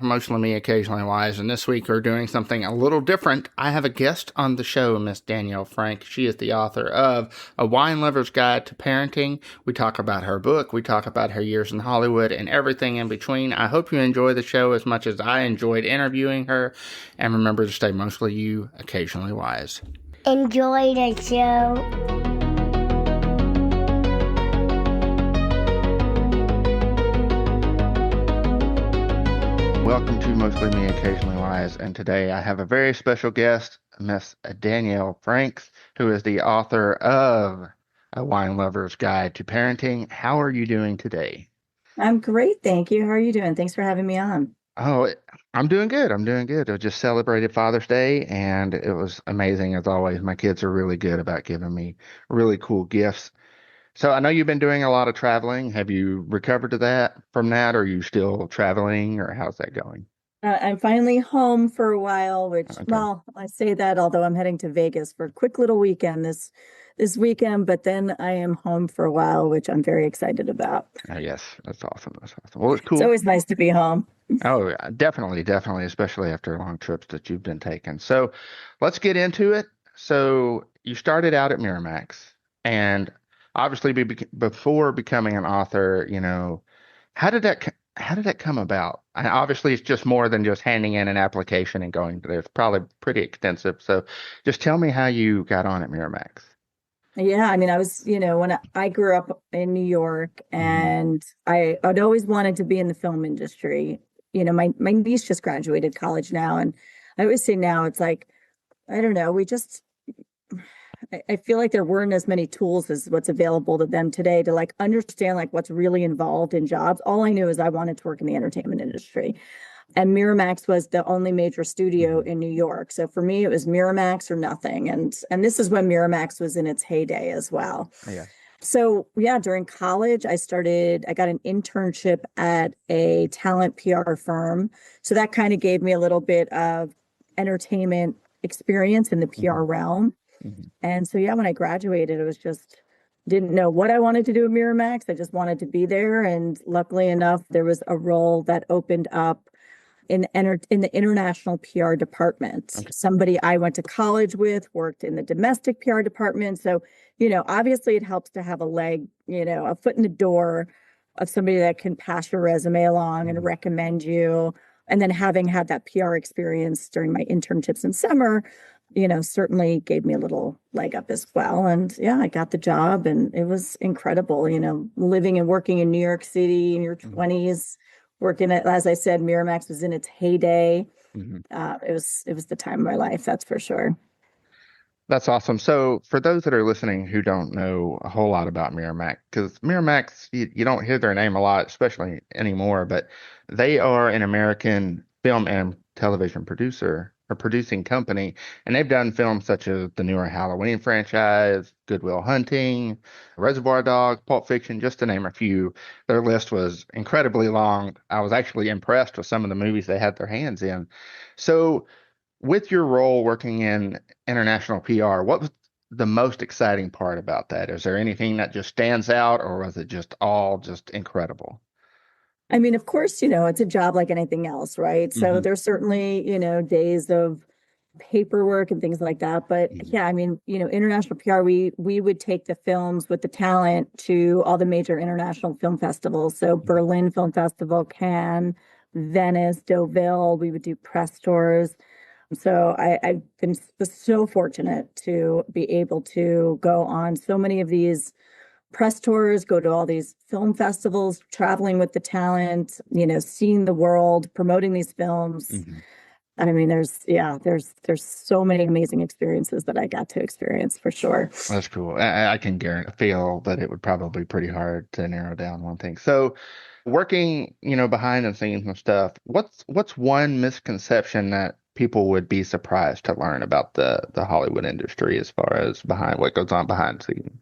Mostly Me, Occasionally Wise, and this week we're doing something a little different. I have a guest on the show, Miss Danielle Frank. She is the author of A Wine Lover's Guide to Parenting. We talk about her book, we talk about her years in Hollywood, and everything in between. I hope you enjoy the show as much as I enjoyed interviewing her, and remember to stay mostly you, occasionally wise. Enjoy the show. Welcome to Mostly Me, Occasionally Wise, and today I have a very special guest, Miss Danielle Frank, who is the author of A Wine Lover's Guide to Parenting. How are you doing today? I'm great, thank you. How are you doing? Thanks for having me on. Oh, I'm doing good. I'm doing good. I just celebrated Father's Day, and it was amazing as always. My kids are really good about giving me really cool gifts. So I know you've been doing a lot of traveling. Have you recovered to that from that? Or are you still traveling, or how's that going? I'm finally home for a while, which, Okay. well, I say that, although I'm heading to Vegas for a quick little weekend this weekend, but then I am home for a while, which I'm very excited about. Oh, yes, that's awesome. That's awesome. Well, it's It's cool. always nice to be home. Oh, yeah, definitely, definitely, especially after long trips that you've been taking. So let's get into it. So you started out at Miramax, and obviously before becoming an author, how did how did that come about? And obviously, it's just more than just handing in an application and going there. It's probably pretty extensive. So just tell me how you got on at Miramax. Yeah, I mean, I was, when I grew up in New York, Mm-hmm. and I'd always wanted to be in the film industry. My niece just graduated college now, and I always say now it's like, I don't know, I feel like there weren't as many tools as what's available to them today to like understand like what's really involved in jobs. All I knew is I wanted to work in the entertainment industry. And Miramax was the only major studio in New York. So for me, it was Miramax or nothing. And this is when Miramax was in its heyday as well. Yeah. So yeah, during college, I got an internship at a talent PR firm. So that kind of gave me a little bit of entertainment experience in the PR realm. Mm-hmm. And so, yeah, when I graduated, it was just didn't know what I wanted to do at Miramax. I just wanted to be there. And luckily enough, there was a role that opened up in the international PR department. Okay. Somebody I went to college with worked in the domestic PR department. So, obviously it helps to have a foot in the door of somebody that can pass your resume along and recommend you. And then having had that PR experience during my internships in summer, certainly gave me a little leg up as well. And yeah, I got the job and it was incredible, living and working in New York City in your 20s, working at, as I said, Miramax was in its heyday. It was the time of my life, that's for sure. That's awesome. So for those that are listening who don't know a whole lot about Miramax, because Miramax, you don't hear their name a lot, especially anymore, but they are an American film and television producer or producing company, and they've done films such as the newer Halloween franchise, Good Will Hunting, Reservoir Dogs, Pulp Fiction, just to name a few. Their list was incredibly long. I was actually impressed with some of the movies they had their hands in. So with your role working in international PR, what was the most exciting part about that? Is there anything that just stands out, or was it just all just incredible? I mean, of course, it's a job like anything else, right? So there's certainly, days of paperwork and things like that. But yeah, I mean, international PR, we would take the films with the talent to all the major international film festivals. So Berlin Film Festival, Cannes, Venice, Deauville, we would do press tours. So I've been so fortunate to be able to go on so many of these press tours, go to all these film festivals, traveling with the talent, seeing the world, promoting these films. I mean, there's so many amazing experiences that I got to experience for sure. That's cool. I can guarantee feel that it would probably be pretty hard to narrow down one thing. So working, behind the scenes and stuff, what's one misconception that people would be surprised to learn about the Hollywood industry as far as behind what goes on behind the scenes?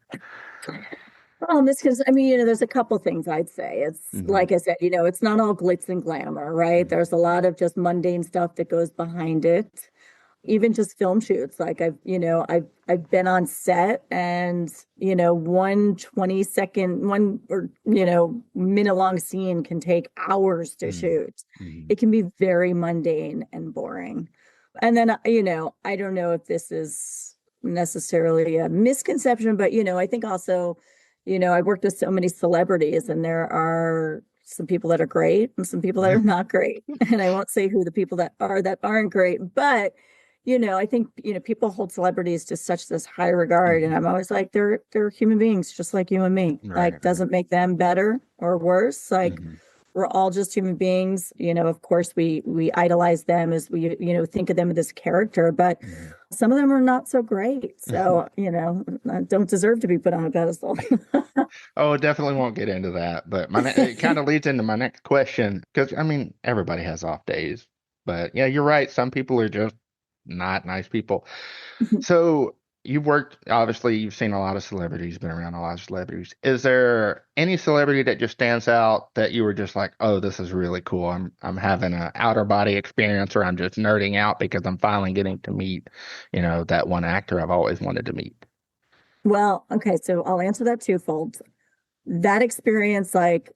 Well, because I mean, there's a couple things I'd say. It's like I said, it's not all glitz and glamour, right? There's a lot of just mundane stuff that goes behind it. even just film shoots. Like I've been on set and, one 20-second, one or, minute long scene can take hours to Mm, shoot. mm, It can be very mundane and boring. And then, I don't know if this is necessarily a misconception, but, I think also, I've worked with so many celebrities and there are some people that are great and some people that are not great. And I won't say who the people that aren't great, but I think, people hold celebrities to such this high regard. And mhm. I'm always like, they're human beings just like you and me. Right, Like, right. doesn't make them better or worse. Like, Mhm, we're all just human beings. Of course we idolize them as we, think of them as this character, but mhm. some of them are not so great. So, don't deserve to be put on a pedestal. Oh, definitely won't get into that, but it kind of leads into my next question because I mean everybody has off days, but yeah, you're right. Some people are just not nice people. So you've worked, obviously, you've seen a lot of celebrities, been around a lot of celebrities. Is there any celebrity that just stands out that you were just like, oh, this is really cool. I'm having an outer body experience, or I'm just nerding out because I'm finally getting to meet, that one actor I've always wanted to meet. Well, okay, so I'll answer that twofold. That experience, like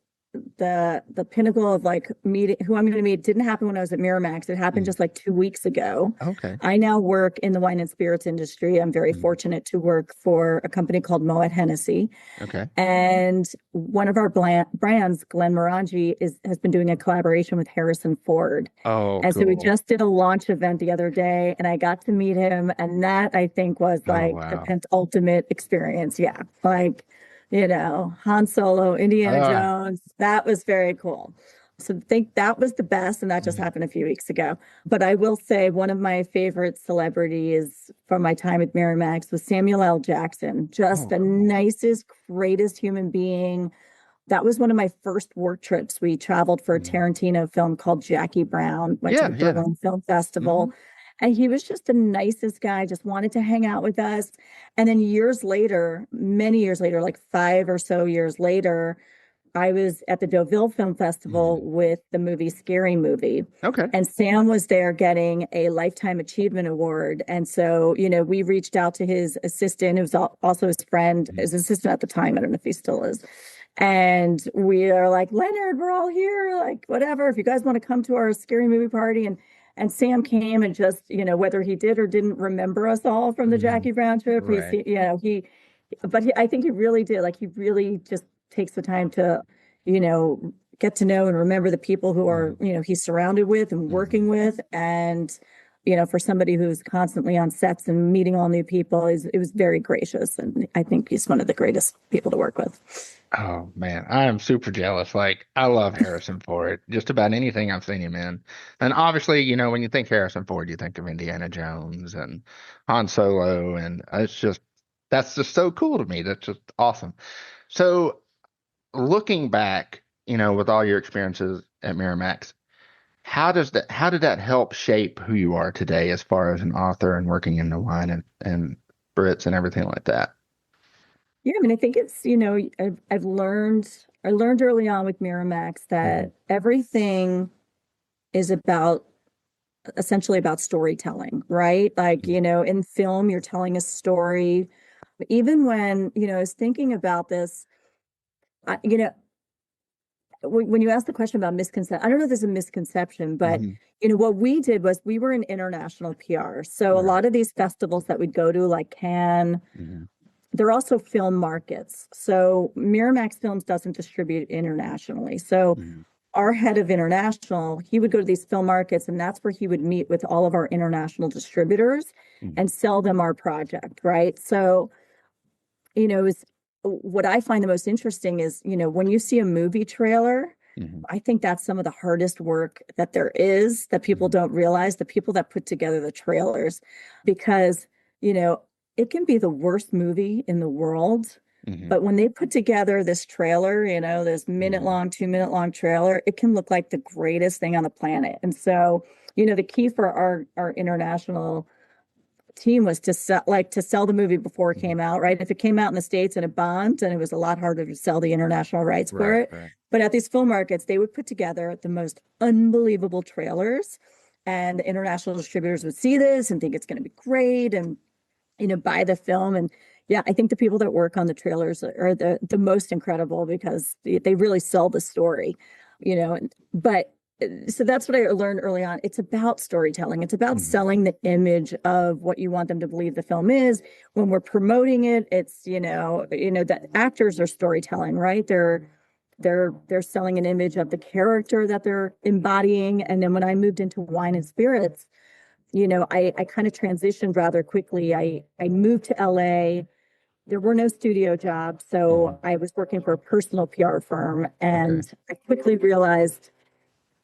the pinnacle of like meeting who I'm going to meet, didn't happen when I was at Miramax. It happened Mm. just like 2 weeks ago. Okay. I now work in the wine and spirits industry. I'm very Mm. fortunate to work for a company called Moet Hennessy. Okay. And one of our brands, Glen Morangi, has been doing a collaboration with Harrison Ford. Oh, And so we cool. just did a launch event the other day, and I got to meet him. And that I think was Oh, like the wow. penultimate experience. Yeah. Like, Han Solo, Indiana Uh, Jones. That was very cool. So I think that was the best, and that just mhm. happened a few weeks ago. But I will say one of my favorite celebrities from my time at Miramax was Samuel L. Jackson. Just Oh, the cool. nicest, greatest human being. That was one of my first work trips. We traveled for a Mhm. Tarantino film called Jackie Brown, went to the Yeah, yeah. Berlin Film Hmm. Festival. And he was just the nicest guy, just wanted to hang out with us. And then years later, many years later, like 5 or so years later, I was at the Deauville Film Festival Hmm. with the movie Scary Movie. Okay. And Sam was there getting a Lifetime Achievement Award. And so, we reached out to his assistant, who was also his friend, Mhm. his assistant at the time. I don't know if he still is. And we are like, Leonard, we're all here, like whatever. If you guys want to come to our scary movie party. And Sam came and just, whether he did or didn't remember us all from the Mhm. Jackie Brown trip, Right. I think he really did. Like he really just takes the time to, get to know and remember the people who are, Mhm. he's surrounded with and Mhm. working with. And, for somebody who's constantly on sets and meeting all new people, it was very gracious. And I think he's one of the greatest people to work with. Oh man, I am super jealous. Like, I love Harrison Ford, just about anything I've seen him in. And obviously, when you think Harrison Ford, you think of Indiana Jones and Han Solo, and that's just so cool to me. That's just awesome. So, looking back, with all your experiences at Miramax, how did that help shape who you are today as far as an author and working in the wine and spirits and everything like that? Yeah, I mean, I think it's, I learned early on with Miramax Hmm. that everything is essentially about storytelling, right? Like, in film, you're telling a story. Even when, I was thinking about this, I, you know, when you ask the question about misconception, I don't know if there's a misconception, but Hmm. what we did was we were in international PR. So a Right. lot of these festivals that we'd go to, like Cannes, Hmm. they're also film markets. So Miramax Films doesn't distribute internationally. So Hmm. our head of international, he would go to these film markets, and that's where he would meet with all of our international distributors Hmm. and sell them our project, right? So, is what I find the most interesting is, when you see a movie trailer, Hmm. I think that's some of the hardest work that there is that people Hmm. don't realize, the people that put together the trailers, because, you know, it can be the worst movie in the world. Hmm. But when they put together this trailer, this minute Hmm. long, 2 minute long trailer, it can look like the greatest thing on the planet. And so, the key for our international team was to sell the movie before it Hmm. came out, right? If it came out in the States and it bombed, and it was a lot harder to sell the international rights for Right, it. right. But at these film markets, they would put together the most unbelievable trailers. and the international distributors would see this and think it's going to be great and, buy the film. And yeah, I think the people that work on the trailers are the most incredible because they really sell the story, but so that's what I learned early on. It's about storytelling. It's about Mhm. selling the image of what you want them to believe the film is. When we're promoting it, it's, that actors are storytelling, right? They're selling an image of the character that they're embodying. And then when I moved into wine and spirits, I kind of transitioned rather quickly. I moved to LA. There were no studio jobs, so Mhm. I was working for a personal PR firm, Okay. and I quickly realized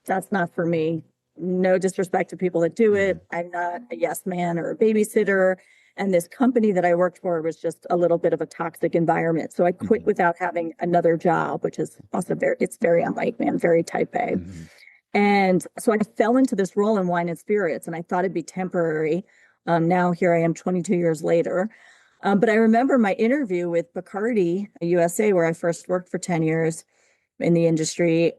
that's not for me. No disrespect to people that do Mhm. it. I'm not a yes man or a babysitter. And this company that I worked for was just a little bit of a toxic environment. So I quit Mhm. without having another job, which is also it's very unlike me. I'm very type A. Mhm. And so I fell into this role in wine and spirits, and I thought it'd be temporary. Now here I am 22 years later. But I remember my interview with Bacardi USA, where I first worked for 10 years in the industry.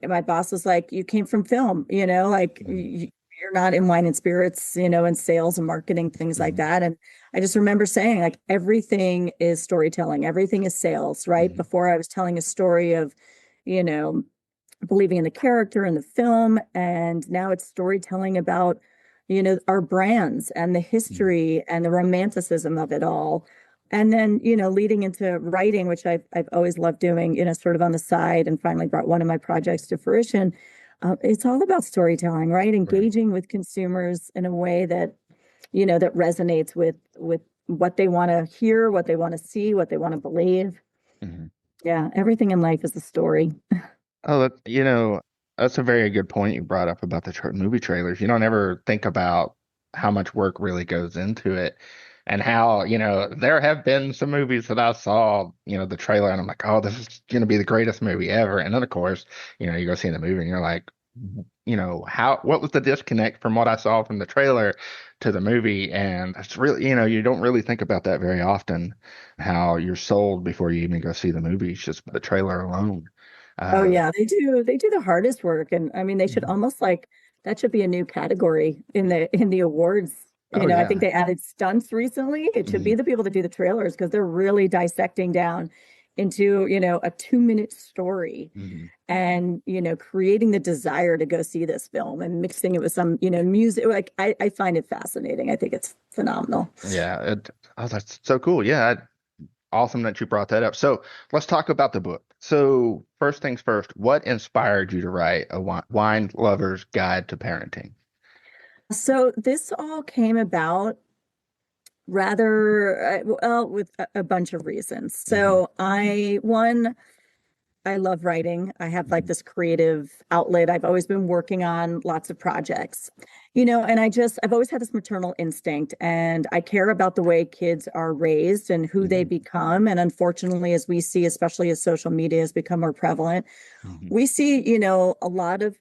My boss was like, you came from film, like Mhm. you're not in wine and spirits, in sales and marketing, things like Mhm. that. And I just remember saying, like, everything is storytelling, everything is sales, right? Mhm. Before I was telling a story of, you know, believing in the character in the film. And now it's storytelling about, our brands and the Mhm. history and the romanticism of it all. And then, leading into writing, which I've always loved doing, sort of on the side, and finally brought one of my projects to fruition. It's all about storytelling, right? Right. Engaging with consumers in a way that, that resonates with what they want to hear, what they want to see, what they want to believe. Mhm. Yeah, everything in life is a story. Oh, that's a very good point you brought up about the movie trailers. You don't ever think about how much work really goes into it and how, there have been some movies that I saw, the trailer and I'm like, oh, this is going to be the greatest movie ever. And then, of course, you go see the movie and you're like, what was the disconnect from what I saw from the trailer to the movie? And it's really, you don't really think about that very often, how you're sold before you even go see the movie, it's just the trailer alone. Oh Uh, yeah, they do the hardest work. And I mean they should Mhm. almost like that should be a new category in the awards. Oh I think yeah. they added stunts recently. It should Mhm. be the people that do the trailers because they're really dissecting down into, a 2-minute story Mhm. and, creating the desire to go see this film and mixing it with some, music. Like I find it fascinating. I think it's phenomenal. Yeah. Oh, that's so cool. Yeah. Awesome that you brought that up. So let's talk about the book. So first things first, what inspired you to write a wine lover's guide to parenting? So this all came about rather well with a bunch of reasons. Hmm. So I love writing. I have like Hmm. this creative outlet. I've always been working on lots of projects, and I've always had this maternal instinct and I care about the way kids are raised and who they Hmm. become. And unfortunately, as we see, especially as social media has become more prevalent, Hmm. we see, a lot of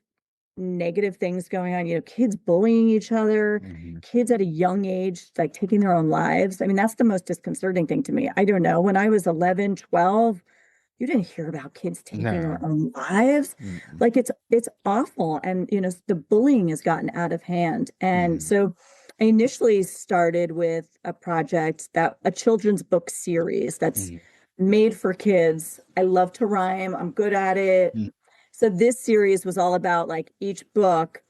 negative things going on, kids bullying each other, Hmm. kids at a young age, like taking their own lives. I mean, that's the most disconcerting thing to me. I don't know. When I was 11, 12, you didn't hear about kids taking their No. own lives. Hmm. Like it's awful. And the bullying has gotten out of hand. And Hmm. so I initially started with a children's book series that's Hmm. made for kids. I love to rhyme. I'm good at it. So this series was all about like each book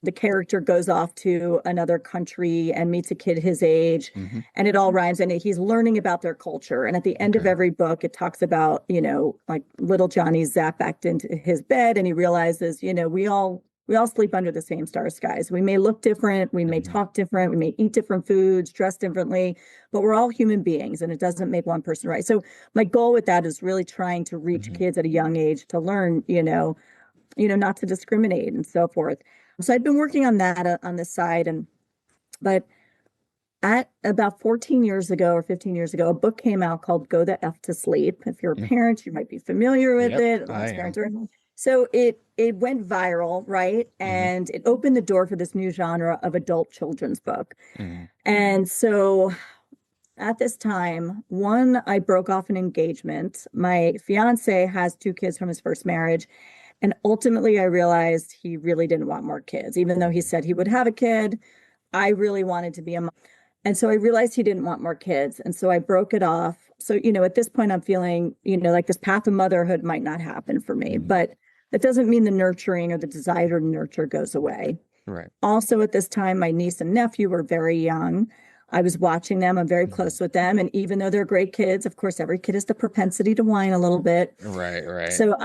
the character goes off to another country and meets a kid his age, Hmm. and it all rhymes, and he's learning about their culture. And at the end of Okay. every book it talks about, like little Johnny's zapped back into his bed and he realizes, we all sleep under the same star skies. We may look different, we may Hmm. talk different, we may eat different foods, dress differently, but we're all human beings and it doesn't make one person right. So my goal with that is really trying to reach Hmm. kids at a young age to learn, not to discriminate and so forth. So I'd been working on that on the side, but at about 14 years ago or 15 years ago, a book came out called Go the F to Sleep. If you're a parent, you might be familiar with Yep, it. I Lots of am. parents are. So it went viral, right? Hmm. And it opened the door for this new genre of adult children's book. Hmm. And so at this time, one, I broke off an engagement. My fiance has two kids from his first marriage. And ultimately, I realized he really didn't want more kids, even though he said he would have a kid. I really wanted to be a mom. And so I realized he didn't want more kids. And so I broke it off. So, at this point, I'm feeling, like this path of motherhood might not happen for me, Mhm. but that doesn't mean the nurturing or the desire to nurture goes away. Right. Also, at this time, my niece and nephew were very young. I was watching them. I'm very Mhm. close with them. And even though they're great kids, of course, every kid has the propensity to whine a little bit. Right, right. So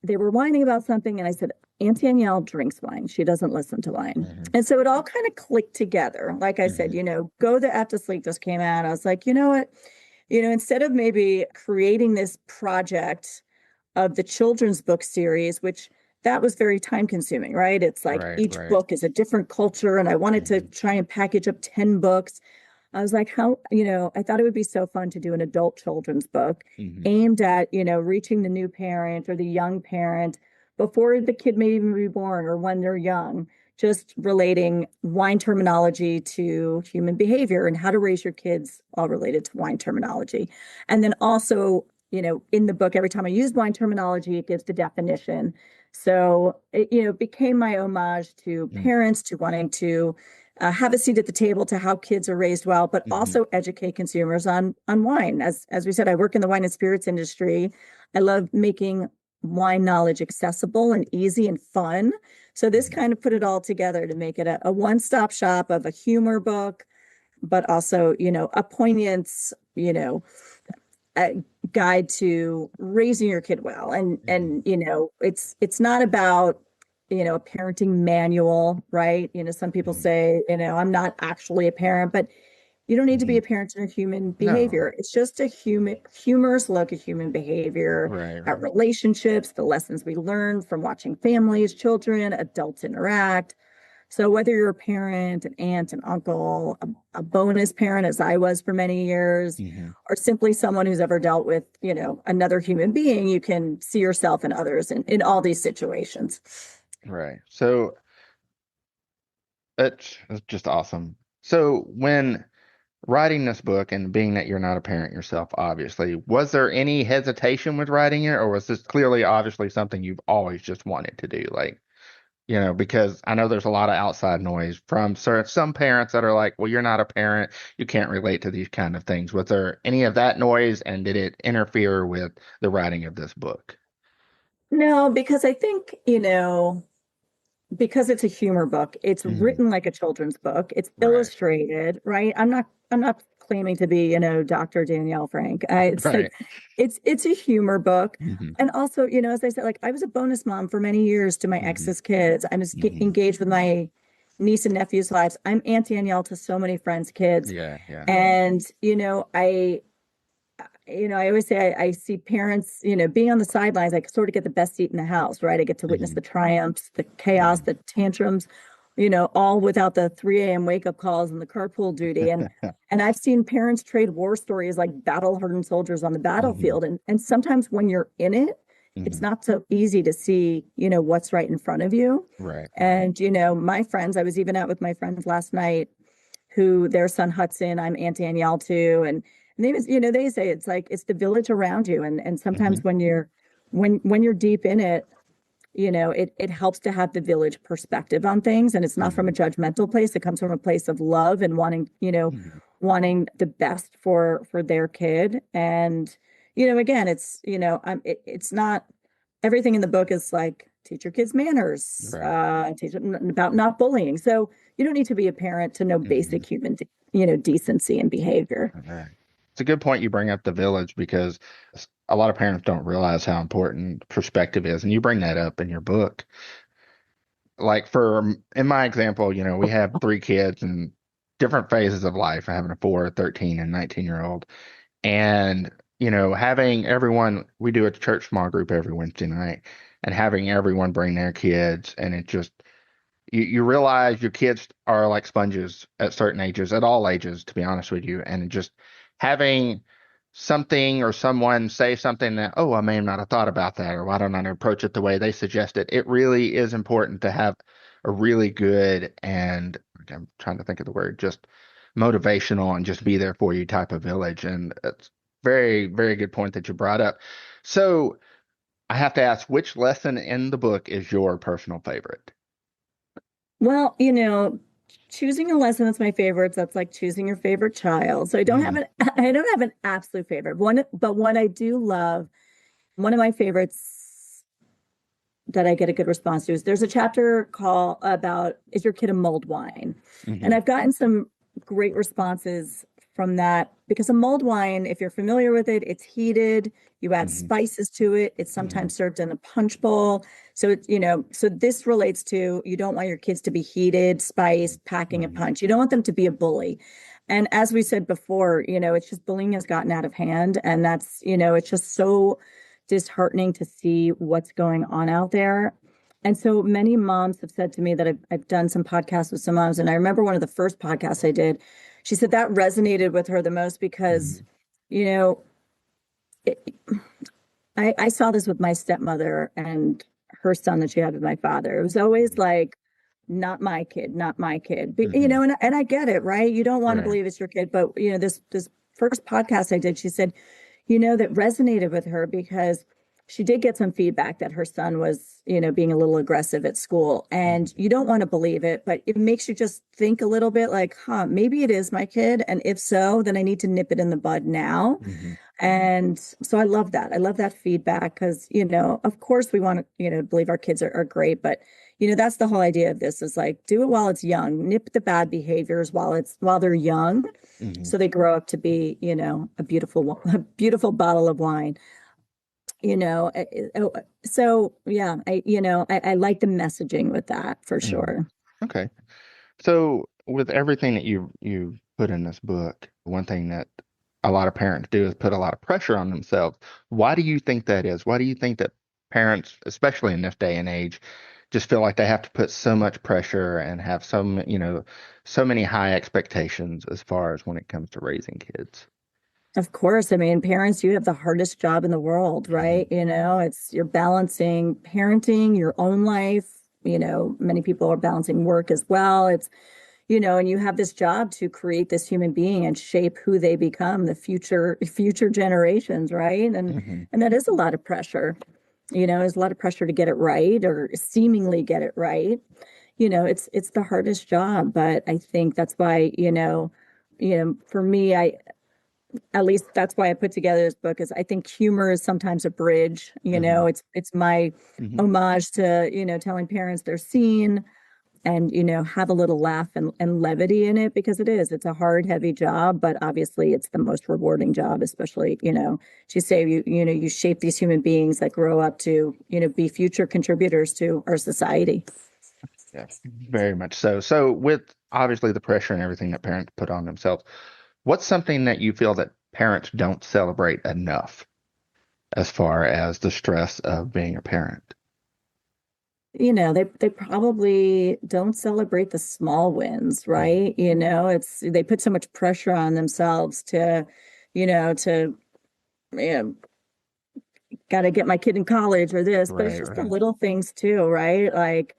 they were whining about something, and I said, Auntie Danielle drinks wine. She doesn't listen to wine. Hmm. And so it all kind of clicked together. Like I said, Hmm. Go the F to Sleep just came out. I was like, you know what? Instead of maybe creating this project of the children's book series, which that was very time consuming, right? It's like Right, each right. book is a different culture, and I wanted to Hmm. try and package up 10 books. I was like, I thought it would be so fun to do an adult children's book Hmm. aimed at, reaching the new parent or the young parent before the kid may even be born or when they're young, just relating wine terminology to human behavior and how to raise your kids, all related to wine terminology. And then also, in the book, every time I use wine terminology, it gives the definition. So it, became my homage to parents, to wanting to have a seat at the table to how kids are raised well, but Hmm. also educate consumers on wine. As we said, I work in the wine and spirits industry. I love making wine knowledge accessible and easy and fun. So this Hmm. kind of put it all together to make it a one-stop shop of a humor book, but also, a poignance, a guide to raising your kid well. And Hmm. it's not about a parenting manual, right? Some people Hmm. say, I'm not actually a parent, but you don't need to be Hmm. a parent in a human No. behavior. It's just a humorous look at human behavior, Right, at right. relationships, the lessons we learn from watching families, children, adults interact. So whether you're a parent, an aunt, an uncle, a bonus parent, as I was for many years, Hmm. or simply someone who's ever dealt with, another human being, you can see yourself and others in all these situations. Right. So that's just awesome. So when writing this book and being that you're not a parent yourself, obviously, was there any hesitation with writing it, or was this clearly, obviously, something you've always just wanted to do? Like, because I know there's a lot of outside noise from some parents that are like, well, you're not a parent, you can't relate to these kind of things. Was there any of that noise, and did it interfere with the writing of this book? No, because I think, because it's a humor book, it's Hmm. written like a children's book. It's Right. illustrated, right? I'm not claiming to be, Dr. Danielle Frank. It's Right. like it's a humor book. Hmm. And also, as I said, like I was a bonus mom for many years to my Hmm. ex's kids. I was Hmm. engaged with my niece and nephew's lives. I'm Auntie Danielle to so many friends' kids. Yeah, yeah. And, I always say I see parents, being on the sidelines, I sort of get the best seat in the house, right? I get to witness Hmm. the triumphs, the chaos, Hmm. the tantrums, all without the 3 a.m. wake up calls and the carpool duty. And I've seen parents trade war stories like battle hardened soldiers on the Hmm. battlefield. And sometimes when you're in it, it's Hmm. not so easy to see, what's right in front of you. Right, right. And, my friends, I was even out with my friends last night who their son Hudson, I'm Aunt Danielle too. And they was, they say it's like it's the village around you. And Hmm. sometimes when you're deep in it, it helps to have the village perspective on things. And it's not from a Hmm. judgmental place. It comes from a place of love and wanting, Hmm. wanting the best for their kid. And, again, it's not everything in the book is like teach your kids manners, Right. teach them about not bullying. So you don't need to be a parent to know Hmm. basic human, decency and behavior. Right. It's a good point you bring up the village because a lot of parents don't realize how important perspective is, and you bring that up in your book. Like in my example, we have three kids in different phases of life, having a 4, 13, and 19-year-old. And, having everyone, we do a church small group every Wednesday night, and having everyone bring their kids, and it just, you realize your kids are like sponges at certain ages, at all ages, to be honest with you. And just having something or someone say something that, oh, I may not have thought about that, or why don't I approach it the way they suggested? It really is important to have a really good and I'm trying to think of the word, just motivational and just be there for you type of village. And it's very, very good point that you brought up. So I have to ask, which lesson in the book is your personal favorite? Well, choosing a lesson that's my favorite, that's like choosing your favorite child. So I don't have Mm, an I don't have an absolute favorite. One I do love, one of my favorites that I get a good response to is there's a chapter called about is your kid a mulled wine? And hmm I've gotten some great responses from that because a mulled wine, if you're familiar with it, it's heated, you add hmm spices to it, it's hmm sometimes served in a punch bowl. So so this relates to you don't want your kids to be heated, spiced, packing a Right. punch. You don't want them to be a bully. And as we said before, it's just bullying has gotten out of hand. And it's just so disheartening to see what's going on out there. And so many moms have said to me that I've done some podcasts with some moms. And I remember one of the first podcasts I did, she said that resonated with her the most because, hmm you know, it, I saw this with my stepmother and her son that she had with my father. It was always like, not my kid, not my kid. hmm And I get it, right? You don't want to Right. believe it's your kid, but this first podcast I did, she said, that resonated with her because she did get some feedback that her son was, being a little aggressive at school. And hmm you don't want to believe it, but it makes you just think a little bit like, maybe it is my kid. And if so, then I need to nip it in the bud now. hmm And so I love that. I love that feedback because, of course we want to, believe our kids are great, but that's the whole idea of this is like do it while it's young, nip the bad behaviors while they're young, hmm so they grow up to be, a beautiful bottle of wine. So yeah, I like the messaging with that for hmm sure. Okay. So with everything that you put in this book, one thing that a lot of parents do is put a lot of pressure on themselves. Why do you think that is? Why do you think that parents, especially in this day and age, just feel like they have to put so much pressure and have so many high expectations as far as when it comes to raising kids? Of course. I mean, parents, you have the hardest job in the world, hmm right? You're balancing parenting, your own life. Many people are balancing work as well. And you have this job to create this human being and shape who they become, the future generations, right? And hmm and that is a lot of pressure. There's a lot of pressure to get it right or seemingly get it right. It's the hardest job, but I think that's why, for me, at least that's why I put together this book is I think humor is sometimes a bridge. hmm It's my hmm homage to, telling parents they're seen and, have a little laugh and levity in it because it's a hard, heavy job, but obviously it's the most rewarding job, especially, to say you shape these human beings that grow up to, be future contributors to our society. Yes, very much so. So with obviously the pressure and everything that parents put on themselves, what's something that you feel that parents don't celebrate enough as far as the stress of being a parent? They probably don't celebrate the small wins, Mhm. right? They put so much pressure on themselves to, to you know, got to get my kid in college or this, but it's Right, just the right. little things too, right? Like,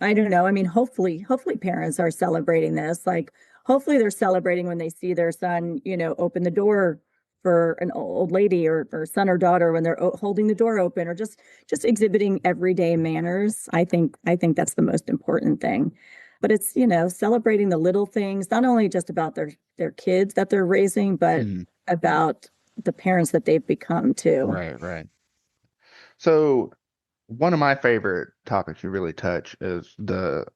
I don't know. I mean, hopefully parents are celebrating this. Like, hopefully they're celebrating when they see their son, open the door for an old lady or son or daughter when they're holding the door open or just exhibiting everyday manners. I think that's the most important thing. But it's, celebrating the little things, not only just about their kids that they're raising, but Mhm. about the parents that they've become too. Right, right. So one of my favorite topics you really touch is the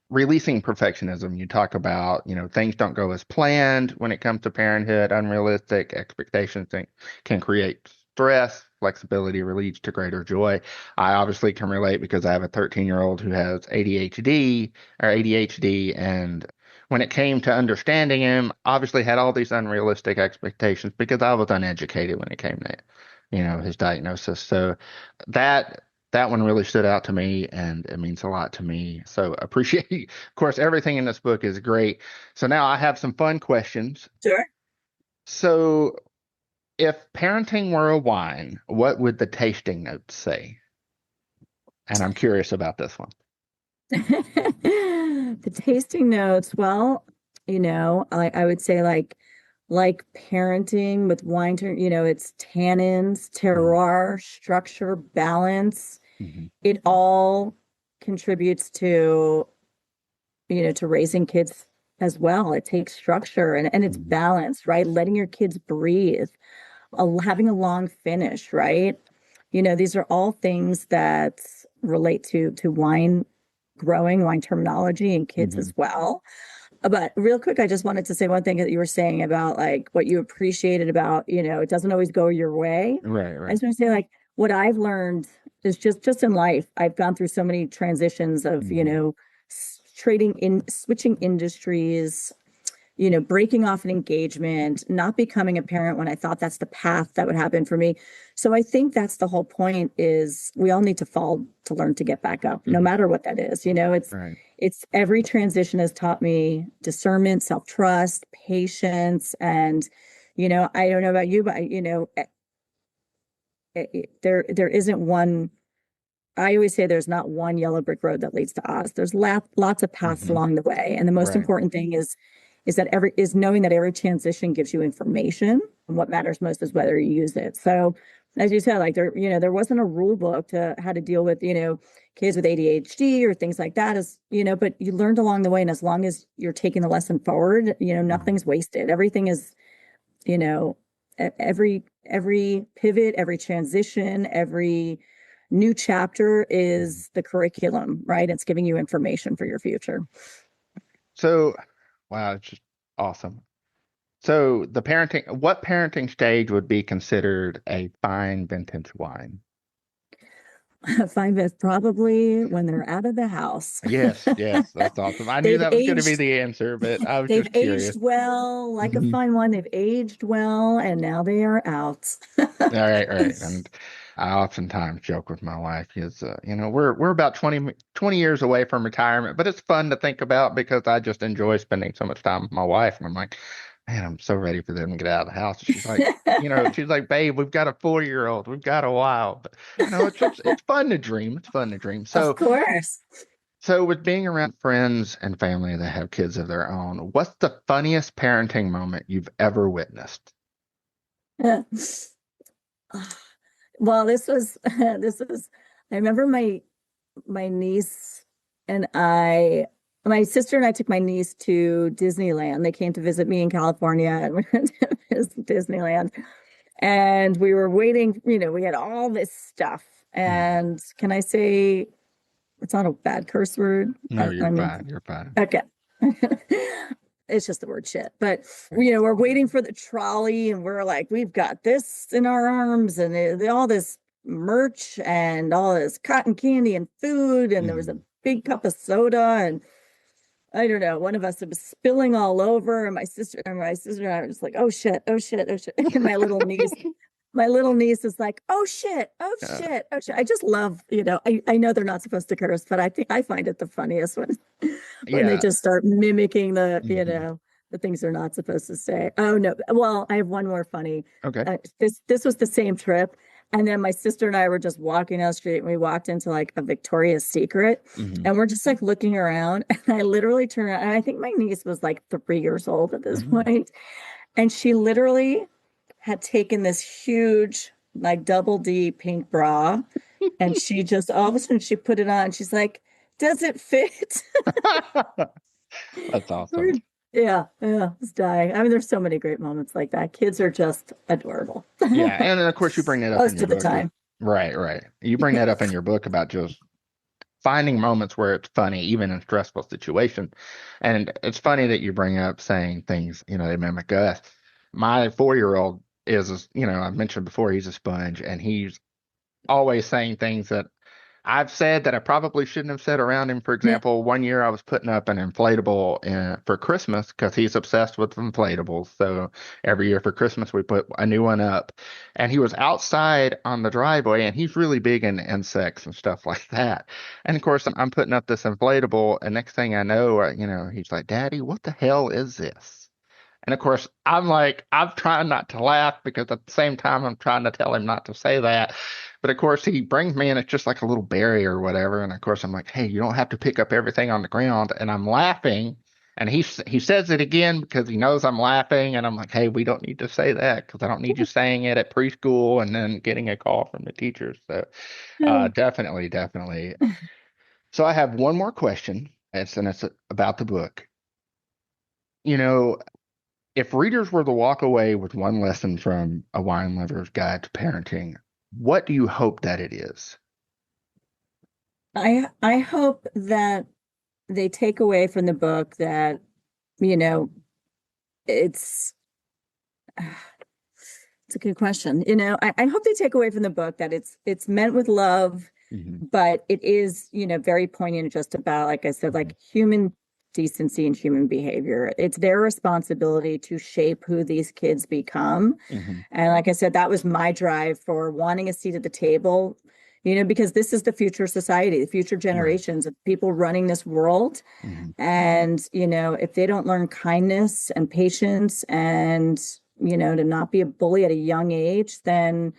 releasing perfectionism. You talk about, things don't go as planned when it comes to parenthood, unrealistic expectations can create stress, flexibility leads to greater joy. I obviously can relate because I have a 13-year-old who has ADHD, and when it came to understanding him, obviously had all these unrealistic expectations because I was uneducated when it came to, his diagnosis. So that that one really stood out to me and it means a lot to me. So appreciate, of course, everything in this book is great. So now I have some fun questions. Sure. So if parenting were a wine, what would the tasting notes say? And I'm curious about this one. The tasting notes, well, I would say like like parenting with wine, it's tannins, Mhm. terroir, structure, balance. Mhm. It all contributes to, to raising kids as well. It takes structure and it's Mhm. balance, right? Letting your kids breathe, having a long finish, right? These are all things that relate to wine growing, wine terminology, and kids Mhm. as well. But real quick, I just wanted to say one thing that you were saying about like what you appreciated about, it doesn't always go your way. Right, I right. just want to say like what I've learned is just in life, I've gone through so many transitions of, Mhm. trading in switching industries, breaking off an engagement, not becoming a parent when I thought that's the path that would happen for me. So I think that's the whole point is we all need to fall to learn to get back up, no Mhm. matter what that is. Right. It's every transition has taught me discernment, self-trust, patience, and I don't know about you, but there isn't one. I always say there's not one yellow brick road that leads to Oz. There's lots of paths Mhm. along the way, and the most Right. important thing is that every knowing that every transition gives you information, and what matters most is whether you use it. So, as you said, like there wasn't a rule book to how to deal with kids with ADHD or things like that. But you learned along the way, and as long as you're taking the lesson forward, Mhm. nothing's wasted. Everything is you know every pivot, every transition, every new chapter Mhm. is the curriculum, right? It's giving you information for your future. So, wow, it's just awesome. So, what parenting stage would be considered a fine vintage wine? Find it probably when they're out of the house. Yes, yes, that's awesome. I knew they've that was going to be aged the answer, but I was they've just curious. aged well, like a Mhm. fine wine. They've aged well, and now they are out. All right, all right. And I oftentimes joke with my wife is, we're about 20 years away from retirement, but it's fun to think about because I just enjoy spending so much time with my wife. And I'm like, man, I'm so ready for them to get out of the house. She's like, babe, we've got a 4-year-old. We've got a while. But it's fun to dream. It's fun to dream. Of So course. so with being around friends and family that have kids of their own, what's the funniest parenting moment you've ever witnessed? Well, this was I remember my niece and my sister and I took my niece to Disneyland. They came to visit me in California and we went to visit Disneyland. And we were waiting, we had all this stuff. Mhm. And can I say it's not a bad curse word? No, I you're mean, fine. You're fine. okay. It's just the word shit. But we're waiting for the trolley and we're like, we've got this in our arms and all this merch and all this cotton candy and food. And there was a Mhm. big cup of soda. And I don't know, one of us was spilling all over. And my sister and I were just like, oh shit, oh shit, oh shit. And my little niece is like, oh shit, oh Uh, shit, oh shit. I just love, I know they're not supposed to curse, but I think I find it the funniest when they yeah. just start mimicking Mhm. the things they're not supposed to say. Oh no. Well, I have one more funny. Okay. This was the same trip. And then my sister and I were just walking down the street and we walked into like a Victoria's Secret Hmm. and we're just like looking around and I literally turned around and I think my niece was like 3 years old at this Hmm. point. And she literally had taken this huge, like double D pink bra, and she just all of a sudden she put it on. She's like, "Does it fit?" That's awesome. Yeah, yeah, it's dying. I mean, there's so many great moments like that. Kids are just adorable Yeah, and then of course you bring that up in most your of the book. time. Right, right. You bring that up in your book about just finding moments where it's funny, even in stressful situations. And it's funny that you bring up saying things, they mimic us. My 4-year-old is, I mentioned before, he's a sponge, and he's always saying things that I've said that I probably shouldn't have said around him. For Yeah. example, one year I was putting up an inflatable for Christmas because he's obsessed with inflatables. So every year for Christmas, we put a new one up. And he was outside on the driveway and he's really big into insects and stuff like that. And of course, I'm putting up this inflatable. And next thing I know, he's like, Daddy, what the hell is this? And of course, I'm trying not to laugh because at the same time, I'm trying to tell him not to say that. But of course, he brings me in, it's just like a little berry or whatever. And of course, I'm like, hey, you don't have to pick up everything on the ground. And I'm laughing. And he says it again because he knows I'm laughing, and I'm like, hey, we don't need to say that because I don't need you saying it at preschool and then getting a call from the teachers. So No. definitely, definitely. So I have one more question, and it's about the book. You know, if readers were to walk away with one lesson from A Wine Lover's Guide to Parenting, what do you hope that it is? I hope that they take away from the book that, you know, it's it's a good question. I hope they take away from the book that it's meant with love, Hmm. but it is, very poignant just about, like I said, like human decency and human behavior. It's their responsibility to shape who these kids become. Hmm. And like I said, that was my drive for wanting a seat at the table, because this is the future society, the future Right. generations of people running this world. Hmm. And, if they don't learn kindness and patience and, to not be a bully at a young age, then,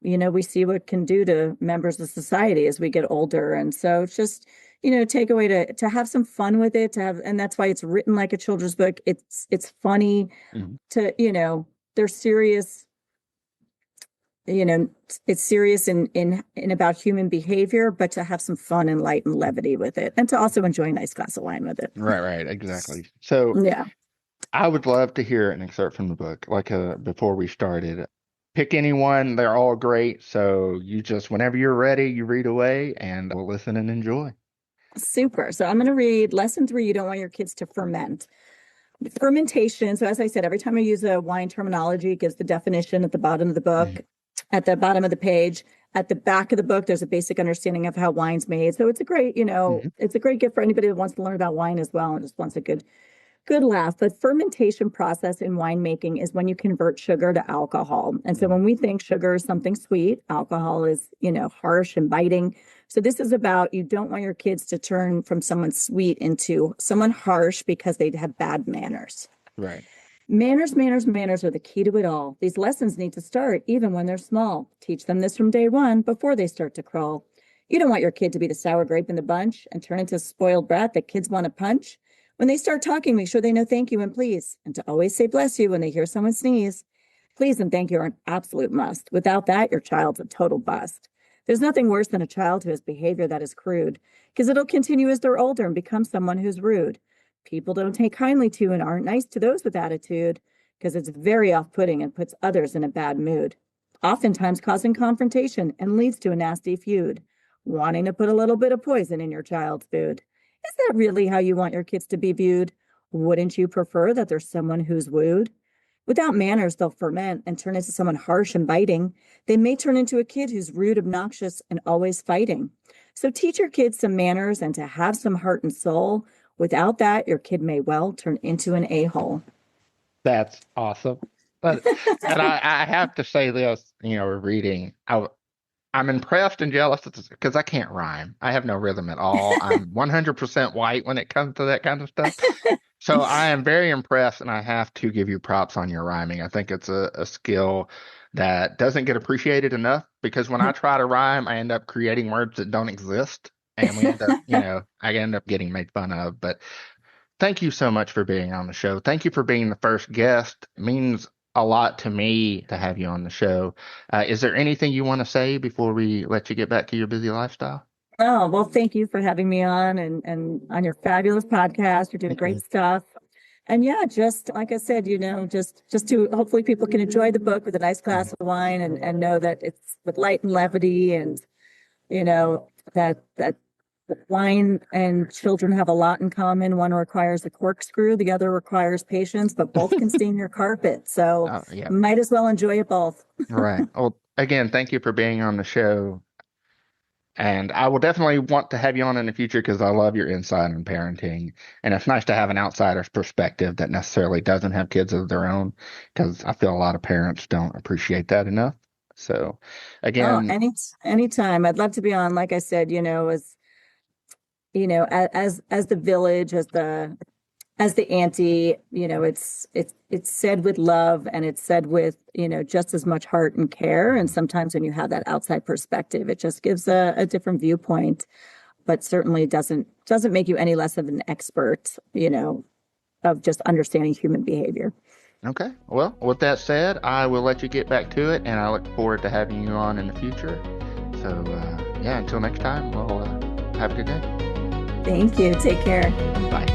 we see what it can do to members of society as we get older. And so it's just, take away to have some fun with it, and that's why it's written like a children's book. It's funny Hmm. to, they're serious, it's serious in about human behavior, but to have some fun and light and levity with it, and to also enjoy a nice glass of wine with it. Right, right, exactly. So Yeah. I would love to hear an excerpt from the book, like before we started. Pick anyone, they're all great. So you just, whenever you're ready, you read away and we'll listen and enjoy. Super. So I'm going to read lesson 3. You don't want your kids to ferment. Fermentation. So as I said, every time I use a wine terminology, it gives the definition at the bottom of the book, Mhm. at the bottom of the page. At the back of the book, there's a basic understanding of how wine's made. So it's a great, Mhm. it's a great gift for anybody that wants to learn about wine as well and just wants a good laugh. But fermentation process in winemaking is when you convert sugar to alcohol. And so Mhm. when we think sugar is something sweet, alcohol is, harsh and biting. So this is about, you don't want your kids to turn from someone sweet into someone harsh because they have bad manners. Right. Manners, manners, manners are the key to it all. These lessons need to start even when they're small. Teach them this from day one before they start to crawl. You don't want your kid to be the sour grape in the bunch and turn into a spoiled brat that kids want to punch. When they start talking, make sure they know thank you and please, and to always say bless you when they hear someone sneeze. Please and thank you are an absolute must. Without that, your child's a total bust. There's nothing worse than a child who has behavior that is crude, because it'll continue as they're older and become someone who's rude. People don't take kindly to and aren't nice to those with attitude, because it's very off putting and puts others in a bad mood, oftentimes causing confrontation and leads to a nasty feud. Wanting to put a little bit of poison in your child's food. Is that really how you want your kids to be viewed? Wouldn't you prefer that there's someone who's wooed? Without manners, they'll ferment and turn into someone harsh and biting. They may turn into a kid who's rude, obnoxious, and always fighting. So teach your kids some manners and to have some heart and soul. Without that, your kid may well turn into an a-hole. That's awesome. But, and I have to say this, reading, I'm impressed and jealous because I can't rhyme. I have no rhythm at all. I'm 100% white when it comes to that kind of stuff. So I am very impressed, and I have to give you props on your rhyming. I think it's a skill that doesn't get appreciated enough because when I try to rhyme, I end up creating words that don't exist, and we end up, I end up getting made fun of. But thank you so much for being on the show. Thank you for being the first guest. It means a lot to me to have you on the show. Is there anything you want to say before we let you get back to your busy lifestyle? Oh, well, thank you for having me on and on your fabulous podcast. You're doing great stuff. And yeah, just like I said, just to hopefully people can enjoy the book with a nice glass of wine and know that it's with light and levity, and that wine and children have a lot in common. One requires a corkscrew, the other requires patience, but both can stain your carpet. So Oh, yeah. might as well enjoy it both. Right. Well, again, thank you for being on the show. And I will definitely want to have you on in the future because I love your insight on parenting. And it's nice to have an outsider's perspective that necessarily doesn't have kids of their own because I feel a lot of parents don't appreciate that enough. So, Oh, again, anytime. I'd love to be on, like I said, as as the village, as the auntie, it's said with love, and it's said with, just as much heart and care. And sometimes when you have that outside perspective, it just gives a different viewpoint, but certainly doesn't make you any less of an expert, of just understanding human behavior. Okay. Well, with that said, I will let you get back to it, and I look forward to having you on in the future. So, yeah, until next time, well, have a good day. Thank you. Take care. Bye.